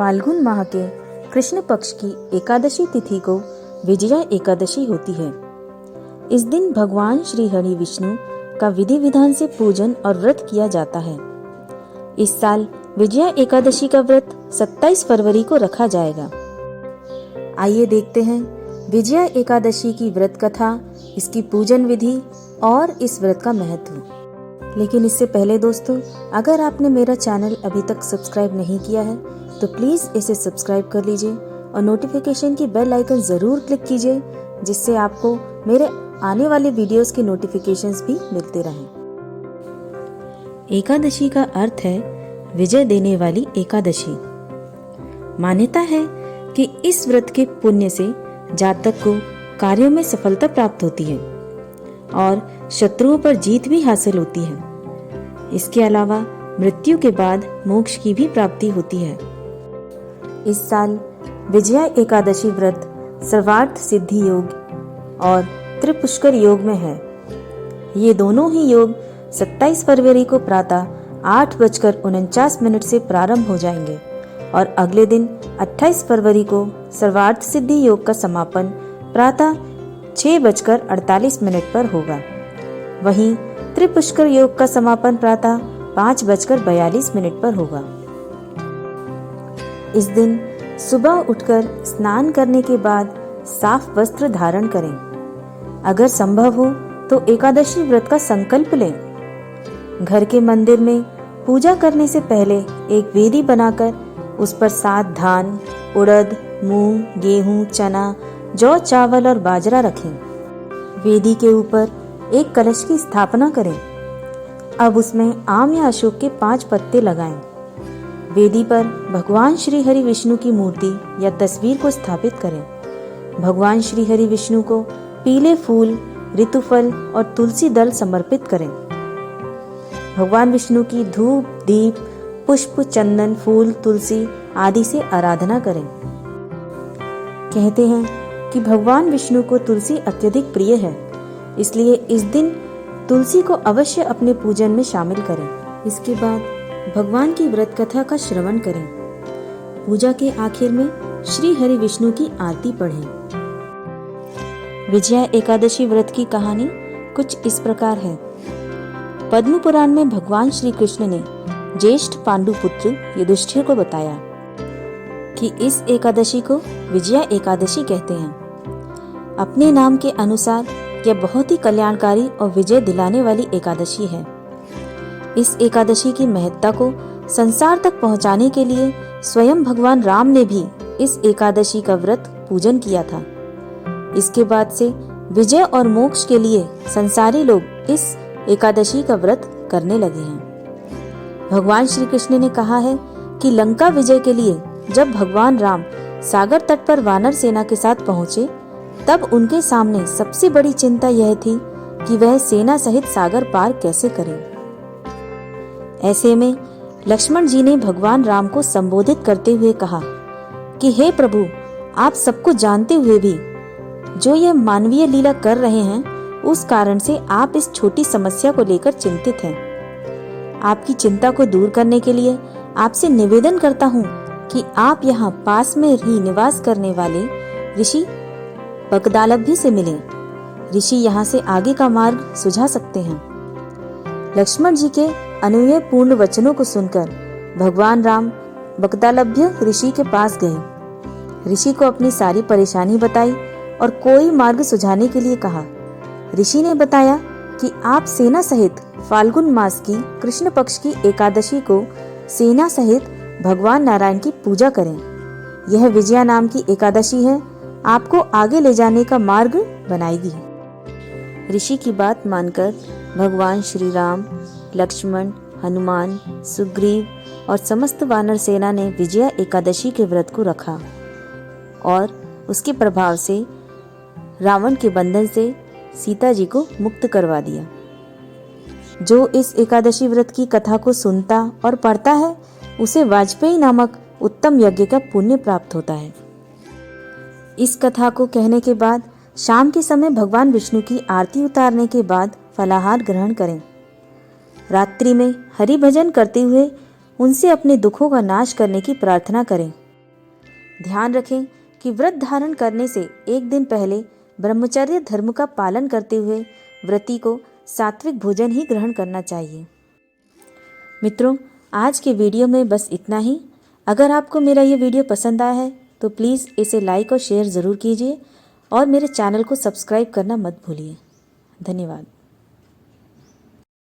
फाल्गुन माह के कृष्ण पक्ष की एकादशी तिथि को विजया एकादशी होती है। इस दिन भगवान श्री हरि विष्णु का विधि विधान से पूजन और व्रत किया जाता है। इस साल विजया एकादशी का व्रत 27 फरवरी को रखा जाएगा। आइए देखते हैं विजया एकादशी की व्रत कथा, इसकी पूजन विधि और इस व्रत का महत्व। लेकिन इससे पहले दोस्तों, अगर आपने मेरा चैनल अभी तक सब्सक्राइब नहीं किया है तो प्लीज़ इसे सब्सक्राइब कर लीजिए और नोटिफिकेशन की बेल आइकन ज़रूर क्लिक कीजिए, जिससे आपको मेरे आने वाले वीडियोस की नोटिफिकेशंस भी मिलते रहें। एकादशी का अर्थ है विजय देने वाली एकादशी। मान्यता है कि इस व्रत के पुण्य से जातक को कार्यों में सफलता प्राप्त होती है और शत्रुओं पर जीत भी हासिल होती है। इसके अलावा मृत्यु के बाद मोक्ष की भी प्राप्ति होती है। इस साल विजया एकादशी व्रत सर्वार्थ सिद्धि योग और त्रिपुष्कर योग में है। ये दोनों ही योग 27 फरवरी को प्रातः 8:49 से प्रारंभ हो जाएंगे और अगले दिन 28 फरवरी को सर्वार्थ सिद्धि योग का समापन प्रातः 6:48 पर होगा। वहीं त्रिपुष्कर योग का समापन प्रातः 5:42 पर होगा। इस दिन सुबह उठकर स्नान करने के बाद साफ वस्त्र धारण करें। अगर संभव हो तो एकादशी व्रत का संकल्प लें। घर के मंदिर में पूजा करने से पहले एक वेदी बनाकर उस पर 7 धान, उड़द, मूंग, गेहूं, चना, जौ, चावल और बाजरा रखें। वेदी के ऊपर एक कलश की स्थापना करें। अब उसमें आम या अशोक के 5 पत्ते लगाएं। वेदी पर भगवान श्री हरि विष्णु की मूर्ति या तस्वीर को स्थापित करें। भगवान श्री हरि विष्णु को पीले फूल, ऋतुफल और तुलसी दल समर्पित करें। भगवान विष्णु की धूप, दीप, पुष्प, चंदन, फूल, तुलसी आदि से आराधना करें। कहते हैं कि भगवान विष्णु को तुलसी अत्यधिक प्रिय है, इसलिए इस दिन तुलसी को अवश्य अपने पूजन में शामिल करें। इसके बाद भगवान की व्रत कथा का श्रवण करें। पूजा के आखिर में श्री हरि विष्णु की आरती पढ़ें। विजया एकादशी व्रत की कहानी कुछ इस प्रकार है। पद्म पुराण में भगवान श्री कृष्ण ने ज्येष्ठ पांडु पुत्र युधिष्ठिर को बताया कि इस एकादशी को विजया एकादशी कहते हैं। अपने नाम के अनुसार यह बहुत ही कल्याणकारी और विजय दिलाने वाली एकादशी है। इस एकादशी की महत्ता को संसार तक पहुंचाने के लिए स्वयं भगवान राम ने भी इस एकादशी का व्रत पूजन किया था। इसके बाद से विजय और मोक्ष के लिए संसारी लोग इस एकादशी का व्रत करने लगे हैं। भगवान श्री कृष्ण ने कहा है कि लंका विजय के लिए जब भगवान राम सागर तट पर वानर सेना के साथ पहुंचे, तब उनके सामने सबसे बड़ी चिंता यह थी कि वह सेना सहित सागर पार कैसे करें। ऐसे में लक्ष्मण जी ने भगवान राम को संबोधित करते हुए कहा कि हे प्रभु, आप सबको जानते हुए भी जो यह मानवीय लीला कर रहे हैं, उस कारण से आप इस छोटी समस्या को लेकर चिंतित हैं। आपकी चिंता को दूर करने के लिए आपसे निवेदन करता हूँ कि आप यहाँ पास में ही निवास करने वाले ऋषि बकदालभ्य से मिलें। ऋषि यहाँ से आगे का मार्ग सुझा सकते हैं। लक्ष्मण जी के अनुनय पूर्ण वचनों को सुनकर भगवान राम बकदालभ्य ऋषि के पास गए। ऋषि को अपनी सारी परेशानी बताई और कोई मार्ग सुझाने के लिए कहा। ऋषि ने बताया कि आप सेना सहित फाल्गुन मास की कृष्ण पक्ष की एकादशी को सेना सहित भगवान नारायण की पूजा करें। यह विजया नाम की एकादशी है, आपको आगे ले जाने का मार्ग बनाएगी। ऋषि की बात मानकर भगवान श्री राम, लक्ष्मण, हनुमान, सुग्रीव और समस्त वानर सेना ने विजया एकादशी के व्रत को रखा और उसके प्रभाव से रावण के बंधन से सीता जी को मुक्त करवा दिया। जो इस एकादशी व्रत की कथा को सुनता और पढ़ता है, उसे वाजपेयी नामक उत्तम यज्ञ का पुण्य प्राप्त होता है। इस कथा को कहने के बाद शाम के समय भगवान विष्णु की आरती उतारने के बाद फलाहार ग्रहण करें। रात्रि में हरि भजन करते हुए उनसे अपने दुखों का नाश करने की प्रार्थना करें ध्यान रखें कि व्रत धारण करने से एक दिन पहले ब्रह्मचर्य धर्म का पालन करते हुए व्रती को सात्विक भोजन ही ग्रहण करना चाहिए। मित्रों, आज के वीडियो में बस इतना ही। अगर आपको मेरा ये वीडियो पसंद आया है तो प्लीज़ इसे लाइक और शेयर ज़रूर कीजिए और मेरे चैनल को सब्सक्राइब करना मत भूलिए। धन्यवाद।